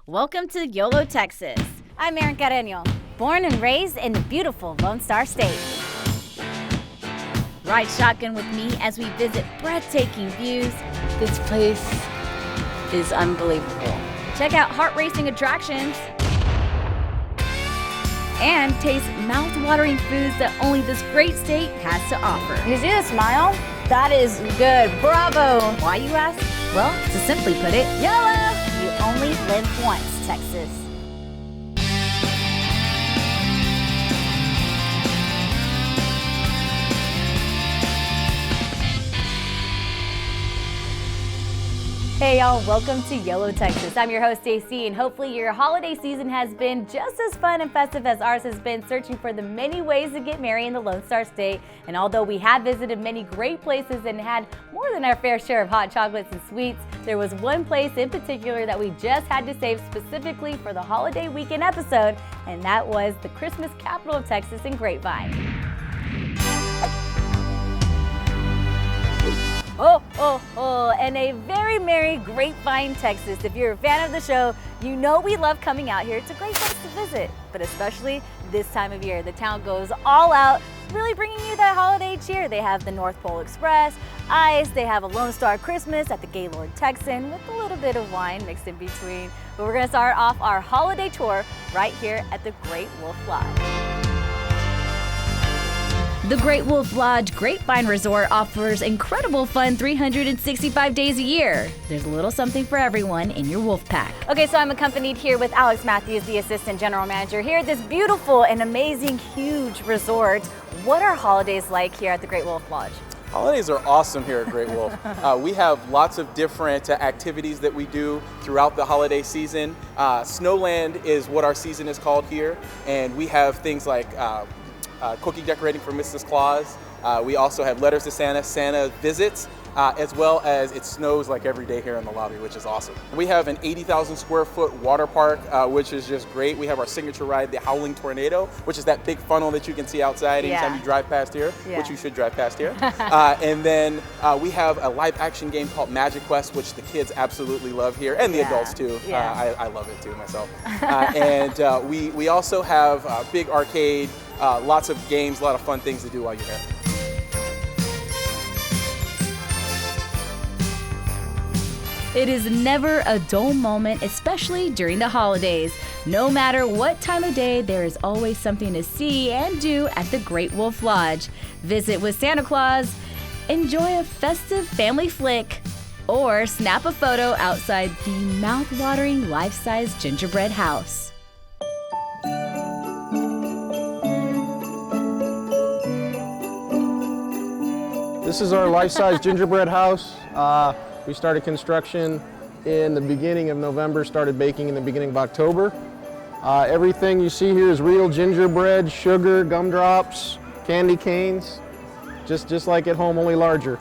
Welcome to YOLO, Texas. I'm Aerin Carreno, born and raised in the beautiful Lone Star State. Ride shotgun with me as we visit breathtaking views. This place is unbelievable. Check out heart-racing attractions and taste mouth-watering foods that only this great state has to offer. You see the smile? That is good. Bravo. Why, you ask? Well, to simply put it, YOLO! You only live once, Texas. Hey y'all, welcome to YOLO Texas. I'm your host AC, and hopefully your holiday season has been just as fun and festive as ours has been, searching for the many ways to get married in the Lone Star State. And although we have visited many great places and had more than our fair share of hot chocolates and sweets, there was one place in particular that we just had to save specifically for the holiday weekend episode, and that was the Christmas capital of Texas in Grapevine. And a very merry Grapevine, Texas. If you're a fan of the show, you know we love coming out here. It's a great place to visit, but especially this time of year. The town goes all out, really bringing you that holiday cheer. They have the North Pole Express, ice, they have a Lone Star Christmas at the Gaylord Texan with a little bit of wine mixed in between. But we're gonna start off our holiday tour right here at the Great Wolf Lodge. The Great Wolf Lodge Grapevine Resort offers incredible fun 365 days a year. There's a little something for everyone in your wolf pack. Okay, so I'm accompanied here with Alex Matthews, the Assistant General Manager here at this beautiful and amazing, huge resort. What are holidays like here at the Great Wolf Lodge? Holidays are awesome here at Great Wolf. We have lots of different activities that we do throughout the holiday season. Snowland is what our season is called here, and we have things like cookie decorating for Mrs. Claus. We also have letters to Santa, Santa visits, as well as it snows like every day here in the lobby, which is awesome. We have an 80,000 square foot water park, which is just great. We have our signature ride, the Howling Tornado, which is that big funnel that you can see outside anytime you drive past here, which you should drive past here. And then we have a live action game called Magic Quest, which the kids absolutely love here, and the adults too. I love it too myself. And we also have a big arcade, lots of games, a lot of fun things to do while you're here. It is never a dull moment, especially during the holidays. No matter what time of day, there is always something to see and do at the Great Wolf Lodge. Visit with Santa Claus, enjoy a festive family flick, or snap a photo outside the mouth-watering life-size gingerbread house. This is our life-size gingerbread house. We started construction in the beginning of November, started baking in the beginning of October. Everything you see here is real gingerbread, sugar, gumdrops, candy canes, just like at home, only larger.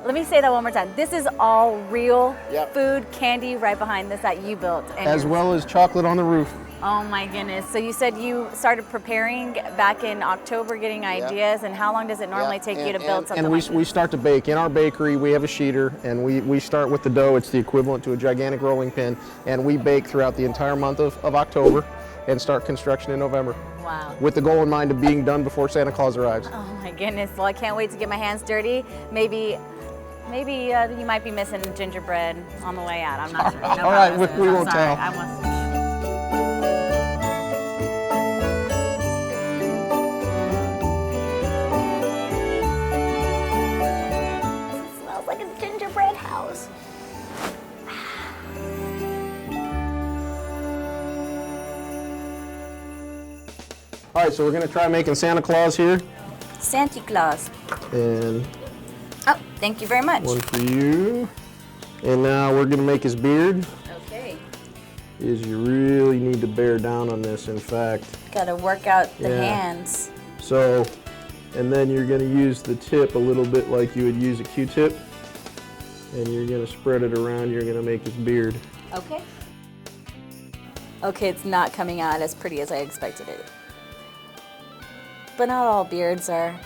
Let me say that one more time. This is all real food, candy right behind this that you built. As well as chocolate on the roof. Oh my goodness. So you said you started preparing back in October, getting ideas, and how long does it normally take you to build something like this? We start to bake. In our bakery, we have a sheeter, and we start with the dough. It's the equivalent to a gigantic rolling pin, and we bake throughout the entire month of October and start construction in November. Wow. With the goal in mind of being done before Santa Claus arrives. Oh my goodness. Well, I can't wait to get my hands dirty. Maybe you might be missing gingerbread on the way out. I'm not sure. No, all right, we won't tell. It smells like a gingerbread house. All right, so we're gonna try making Santa Claus here. Santa Claus. And oh, thank you very much. One for you. And now we're gonna make his beard. Okay. You really need to bear down on this, in fact. Gotta work out the hands. So, and then you're gonna use the tip a little bit like you would use a Q-tip. And you're gonna spread it around, you're gonna make his beard. Okay. Okay, it's not coming out as pretty as I expected it. But not all beards are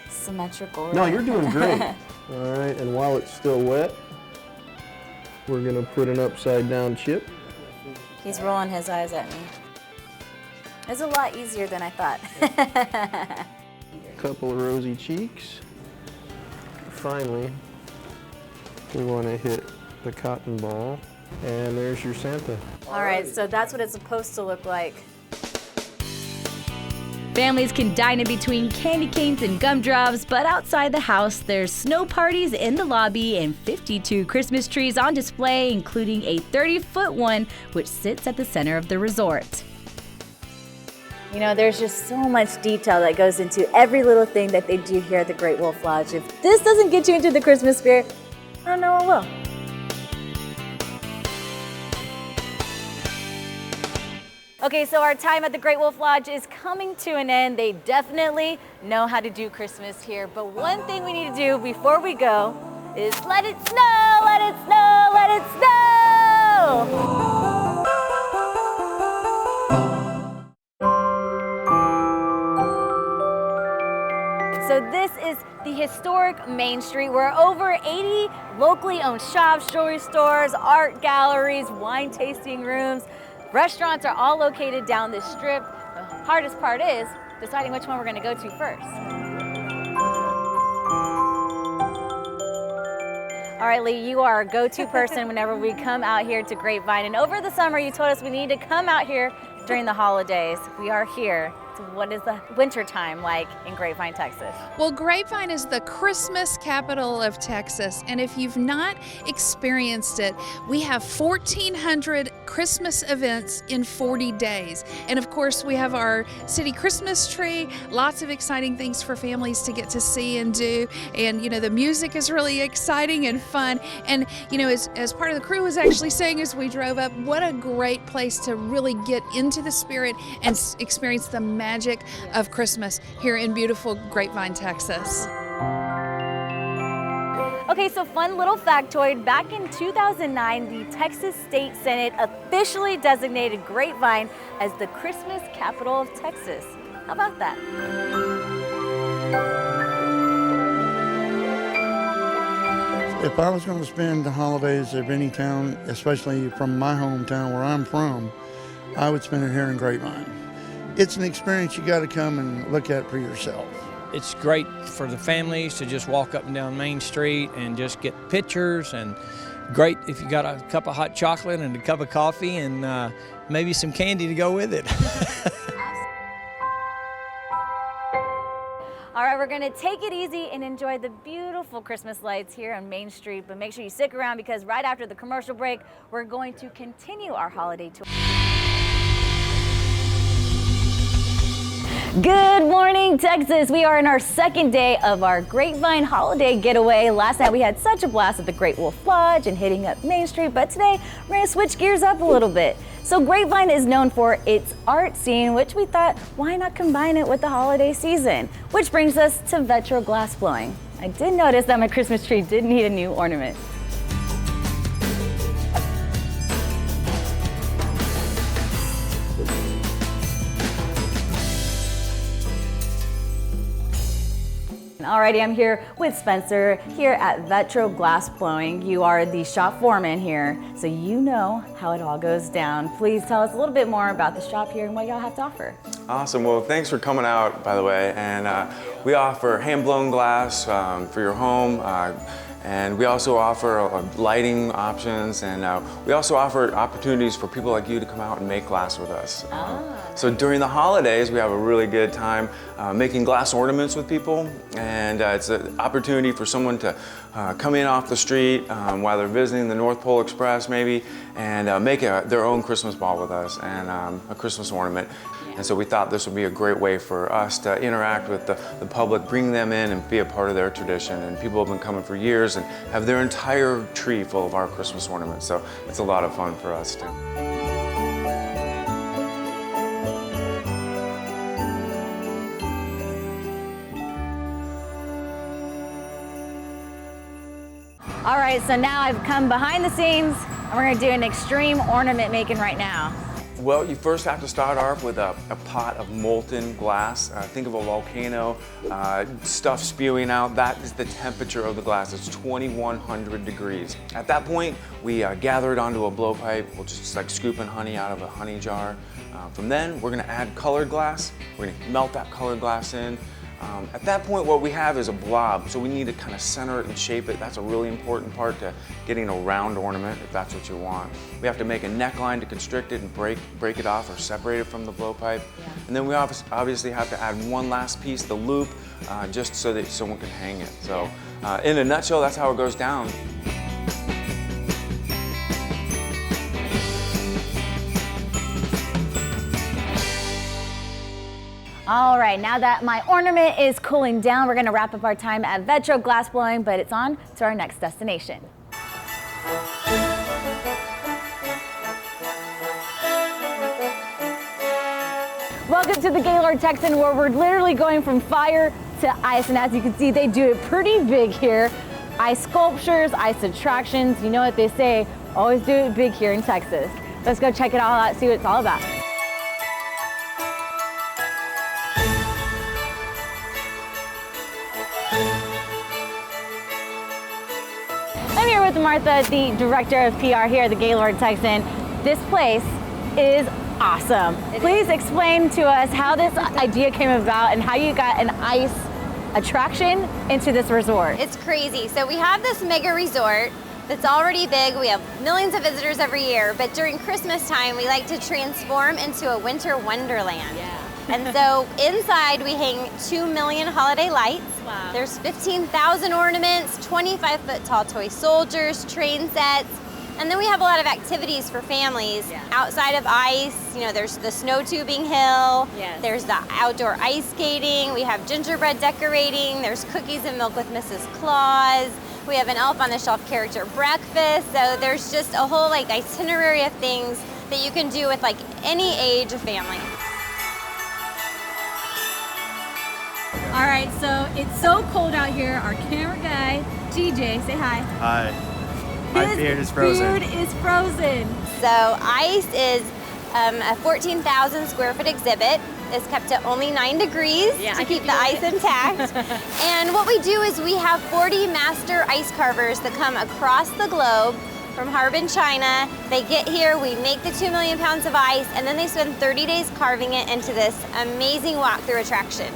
symmetrical. No, you're doing great. All right, and while it's still wet, we're gonna put an upside down chip. He's rolling his eyes at me. It's a lot easier than I thought. Couple of rosy cheeks. Finally, we want to hit the cotton ball. And there's your Santa. All right, so that's what it's supposed to look like. Families can dine in between candy canes and gumdrops, but outside the house, there's snow parties in the lobby and 52 Christmas trees on display, including a 30-foot one, which sits at the center of the resort. You know, there's just so much detail that goes into every little thing that they do here at the Great Wolf Lodge. If this doesn't get you into the Christmas spirit, I don't know what will. Okay, so our time at the Great Wolf Lodge is coming to an end. They definitely know how to do Christmas here, but one thing we need to do before we go is let it snow, let it snow, let it snow! So this is the historic Main Street where over 80 locally owned shops, jewelry stores, art galleries, wine tasting rooms, restaurants are all located down this strip. The hardest part is deciding which one we're going to go to first. All right, Lee, you are our go-to person whenever we come out here to Grapevine. And over the summer, you told us we need to come out here during the holidays. We are here. So what is the winter time like in Grapevine, Texas? Well, Grapevine is the Christmas capital of Texas, and if you've not experienced it, we have 1,400 Christmas events in 40 days. And of course, we have our city Christmas tree, lots of exciting things for families to get to see and do. And, you know, the music is really exciting and fun. And, you know, as part of the crew was actually saying as we drove up, what a great place to really get into the spirit and experience the magic of Christmas here in beautiful Grapevine, Texas. Okay, so fun little factoid. Back in 2009, the Texas State Senate officially designated Grapevine as the Christmas capital of Texas. How about that? If I was going to spend the holidays of any town, especially from my hometown where I'm from, I would spend it here in Grapevine. It's an experience you got to come and look at for yourself. It's great for the families to just walk up and down Main Street and just get pictures, and great if you got a cup of hot chocolate and a cup of coffee and maybe some candy to go with it. All right, we're gonna take it easy and enjoy the beautiful Christmas lights here on Main Street, but make sure you stick around because right after the commercial break, we're going to continue our holiday tour. Good morning, Texas. We are in our second day of our Grapevine holiday getaway. Last night we had such a blast at the Great Wolf Lodge and hitting up Main Street, but today we're gonna switch gears up a little bit. So Grapevine is known for its art scene, which we thought, why not combine it with the holiday season? Which brings us to Vetro Glassblowing. I did notice that my Christmas tree did need a new ornament. Alrighty, I'm here with Spencer here at Vetro Glassblowing. You are the shop foreman here, so you know how it all goes down. Please tell us a little bit more about the shop here and what y'all have to offer. Awesome. Well, thanks for coming out, by the way. And we offer hand-blown glass for your home. And we also offer lighting options, and we also offer opportunities for people like you to come out and make glass with us. So during the holidays, we have a really good time making glass ornaments with people, and it's an opportunity for someone to come in off the street while they're visiting the North Pole Express maybe, and make their own Christmas ball with us and a Christmas ornament. And so we thought this would be a great way for us to interact with the public, bring them in and be a part of their tradition. And people have been coming for years and have their entire tree full of our Christmas ornaments. So it's a lot of fun for us too. All right, so now I've come behind the scenes and we're gonna do an extreme ornament making right now. Well, you first have to start off with a pot of molten glass. Think of a volcano, stuff spewing out. That is the temperature of the glass. It's 2100 degrees. At that point, we gather it onto a blowpipe. We'll just like scooping honey out of a honey jar. From then, we're gonna add colored glass. We're gonna melt that colored glass in. At that point, what we have is a blob, so we need to kind of center it and shape it. That's a really important part to getting a round ornament, if that's what you want. We have to make a neckline to constrict it and break it off or separate it from the blowpipe. And then we obviously have to add one last piece, the loop, just so that someone can hang it. So in a nutshell, that's how it goes down. All right, now that my ornament is cooling down, we're gonna wrap up our time at Vetro Glassblowing, but it's on to our next destination. Welcome to the Gaylord Texan, where we're literally going from fire to ice, and as you can see, they do it pretty big here. Ice sculptures, ice attractions, you know what they say, always do it big here in Texas. Let's go check it all out, see what it's all about. I'm here with Martha, the director of PR here at the Gaylord Texan. This place is awesome. Please explain to us how this idea came about and how you got an ice attraction into this resort. It's crazy. So we have this mega resort that's already big. We have millions of visitors every year, but during Christmas time, we like to transform into a winter wonderland. Yeah. And so inside we hang 2 million holiday lights. Wow. There's 15,000 ornaments, 25-foot tall toy soldiers, train sets, and then we have a lot of activities for families. Yeah. Outside of ice, you know, there's the snow tubing hill, Yes. there's the outdoor ice skating, we have gingerbread decorating, there's cookies and milk with Mrs. Claus, we have an Elf on the Shelf character breakfast, so there's just a whole like itinerary of things that you can do with like any age of family. All right, so it's so cold out here. Our camera guy, TJ, say hi. Hi. My beard is frozen. Beard is frozen. So ice is a 14,000 square foot exhibit. It's kept at only 9 degrees to keep the ice intact. And what we do is we have 40 master ice carvers that come across the globe from Harbin, China. They get here, we make the 2 million pounds of ice, and then they spend 30 days carving it into this amazing walkthrough attraction.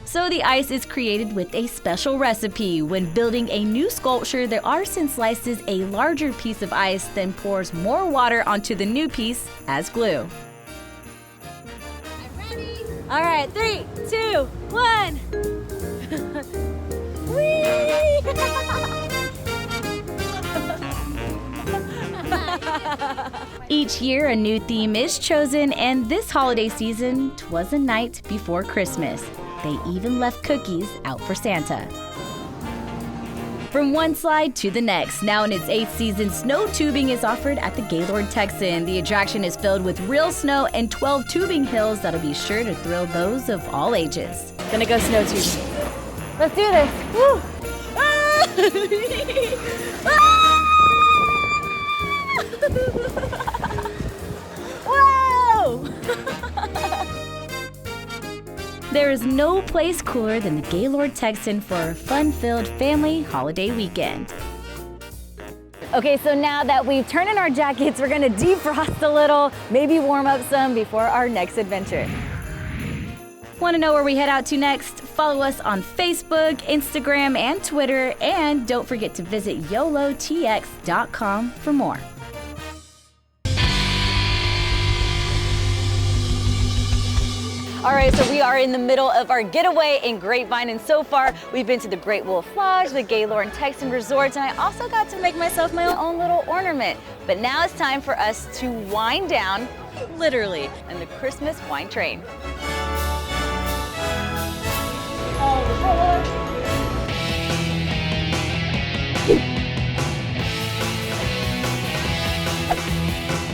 So the ice is created with a special recipe. When building a new sculpture, the artisan slices a larger piece of ice, then pours more water onto the new piece as glue. I'm ready. All right, 3, 2, 1. Whee! Each year, a new theme is chosen, and this holiday season, 'twas a night before Christmas. They even left cookies out for Santa. From one slide to the next, now in its 8th season, snow tubing is offered at the Gaylord Texan. The attraction is filled with real snow and 12 tubing hills that'll be sure to thrill those of all ages. Gonna go snow tubing. Let's do this. Woo! Whoa! There is no place cooler than the Gaylord Texan for a fun-filled family holiday weekend. Okay, so now that we've turned in our jackets, we're gonna defrost a little, maybe warm up some before our next adventure. Want to know where we head out to next? Follow us on Facebook, Instagram, and Twitter, and don't forget to visit yolotx.com for more. All right, so we are in the middle of our getaway in Grapevine, and so far we've been to the Great Wolf Lodge, the Gaylord Texan Resorts, and I also got to make myself my own little ornament. But now it's time for us to wind down, literally, in the Christmas wine train.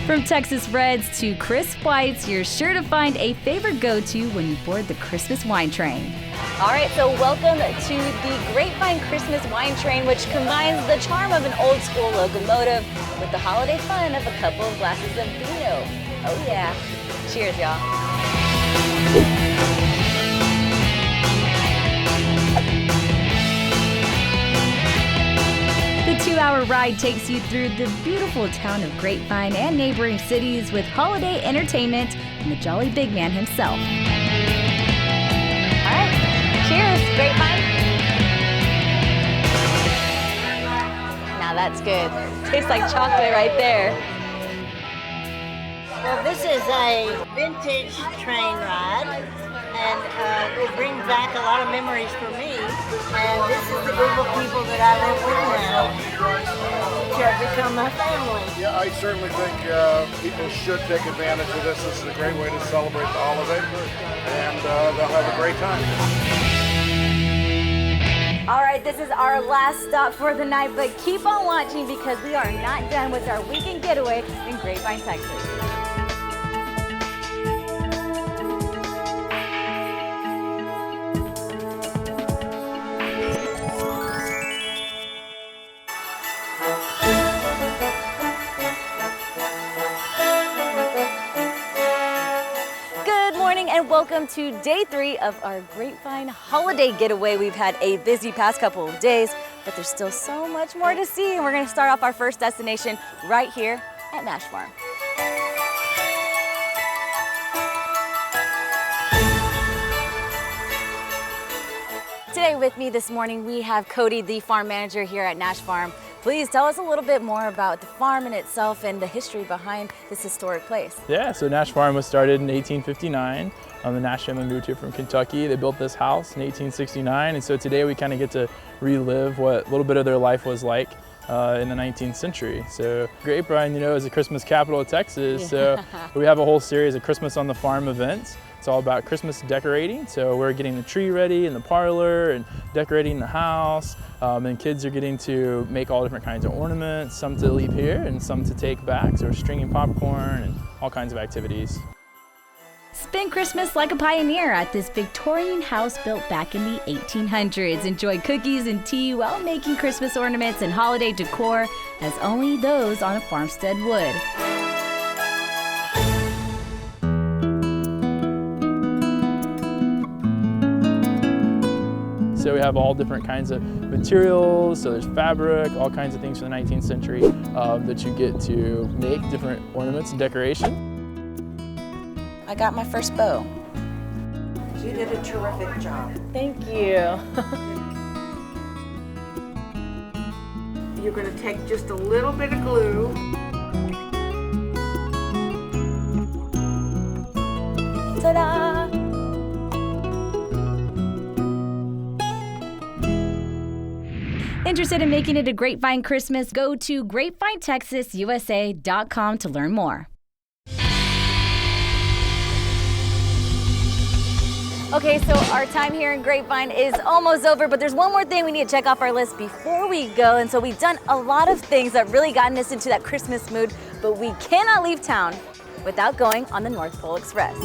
From Texas Reds to crisp whites, you're sure to find a favorite go-to when you board the Christmas wine train. All right, so welcome to the Grapevine Christmas wine train, which combines the charm of an old school locomotive with the holiday fun of a couple of glasses of vino. Oh yeah. Cheers, y'all. The 2-hour ride takes you through the beautiful town of Grapevine and neighboring cities with holiday entertainment and the jolly big man himself. All right, cheers, Grapevine. Now that's good. Tastes like chocolate right there. Well, this is a vintage train ride, and it brings back a lot of memories for me. And this is the group of people that I live with now, which have become my family. Yeah, I certainly think people should take advantage of this. This is a great way to celebrate the holiday, and they'll have a great time. All right, this is our last stop for the night, but keep on watching because we are not done with our weekend getaway in Grapevine, Texas. And welcome to day 3 of our Grapevine holiday getaway. We've had a busy past couple of days, but there's still so much more to see. And we're gonna start off our first destination right here at Nash Farm. Today with me this morning, we have Cody, the farm manager here at Nash Farm. Please tell us a little bit more about the farm in itself and the history behind this historic place. Yeah, so Nash Farm was started in 1859. The Nash family moved here from Kentucky. They built this house in 1869, and so today we kind of get to relive what a little bit of their life was like in the 19th century. So Grapevine, you know, is the Christmas capital of Texas, so we have a whole series of Christmas on the Farm events. It's all about Christmas decorating, so we're getting the tree ready in the parlor and decorating the house, and kids are getting to make all different kinds of ornaments, some to leave here and some to take back, so we're stringing popcorn and all kinds of activities. Spend Christmas like a pioneer at this Victorian house built back in the 1800s. Enjoy cookies and tea while making Christmas ornaments and holiday decor as only those on a farmstead would. So we have all different kinds of materials, so there's fabric, all kinds of things from the 19th century that you get to make different ornaments and decoration. I got my first bow. You did a terrific job. Thank you. You're going to take just a little bit of glue. Ta-da! Interested in making it a Grapevine Christmas? Go to grapevinetexasusa.com to learn more. Okay, so our time here in Grapevine is almost over, but there's one more thing we need to check off our list before we go. And so we've done a lot of things that really gotten us into that Christmas mood, but we cannot leave town without going on the North Pole Express.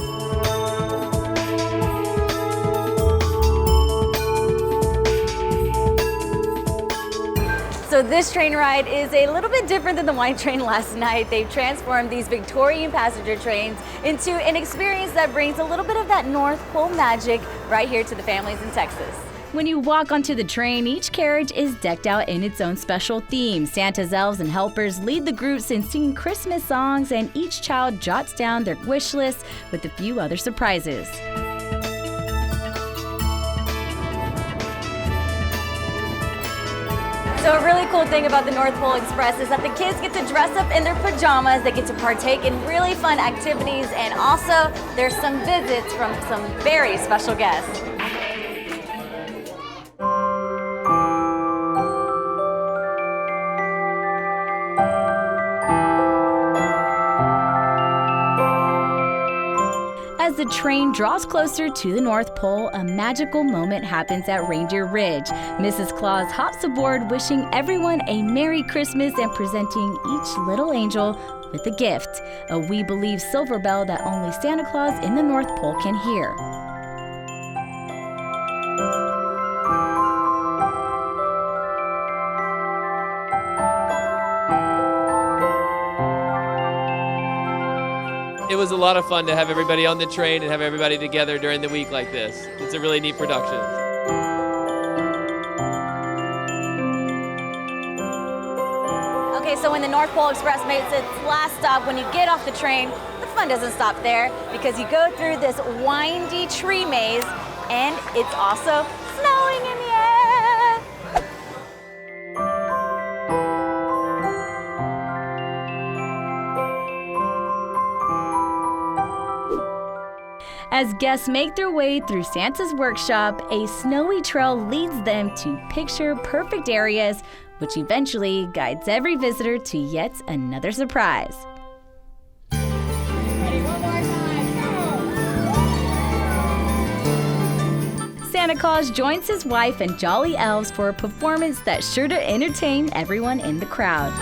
So this train ride is a little bit different than the wine train last night. They've transformed these Victorian passenger trains into an experience that brings a little bit of that North Pole magic right here to the families in Texas. When you walk onto the train, each carriage is decked out in its own special theme. Santa's elves and helpers lead the groups in singing Christmas songs, and each child jots down their wish list with a few other surprises. So a really cool thing about the North Pole Express is that the kids get to dress up in their pajamas, they get to partake in really fun activities, and also there's some visits from some very special guests. As the train draws closer to the North Pole, a magical moment happens at Reindeer Ridge. Mrs. Claus hops aboard, wishing everyone a Merry Christmas and presenting each little angel with a gift, a we believe silver bell that only Santa Claus in the North Pole can hear. It was a lot of fun to have everybody on the train and have everybody together during the week like this. It's a really neat production. Okay, so when the North Pole Express makes its last stop, when you get off the train, the fun doesn't stop there because you go through this windy tree maze and it's also snowing in the air. As guests make their way through Santa's workshop, a snowy trail leads them to picture-perfect areas, which eventually guides every visitor to yet another surprise. Santa Claus joins his wife and jolly elves for a performance that's sure to entertain everyone in the crowd.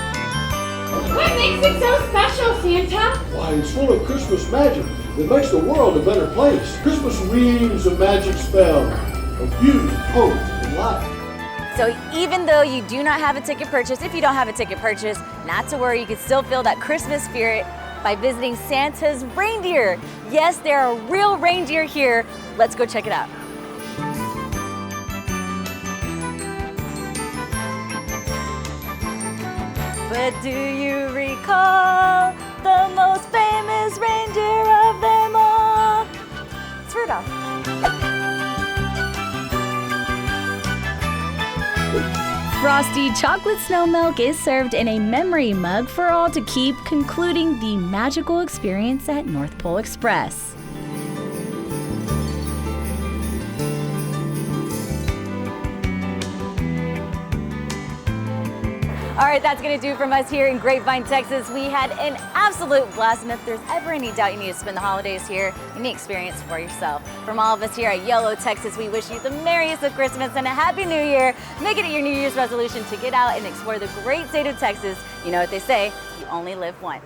What makes it so special, Santa? Why, it's full of Christmas magic that makes the world a better place. Christmas weaves a magic spell of beauty, hope, and life. So even though you do not have a ticket purchase, if you don't have a ticket purchase, not to worry, you can still feel that Christmas spirit by visiting Santa's reindeer. Yes, there are real reindeer here. Let's go check it out. But do you recall the most famous reindeer of them all? It's Rudolph. Frosty chocolate snow milk is served in a memory mug for all to keep, concluding the magical experience at North Pole Express. All right, that's gonna do from us here in Grapevine, Texas. We had an absolute blast, and if there's ever any doubt you need to spend the holidays here, you need to experience it for yourself. From all of us here at YOLO Texas, we wish you the merriest of Christmas and a Happy New Year. Make it your New Year's resolution to get out and explore the great state of Texas. You know what they say, you only live once.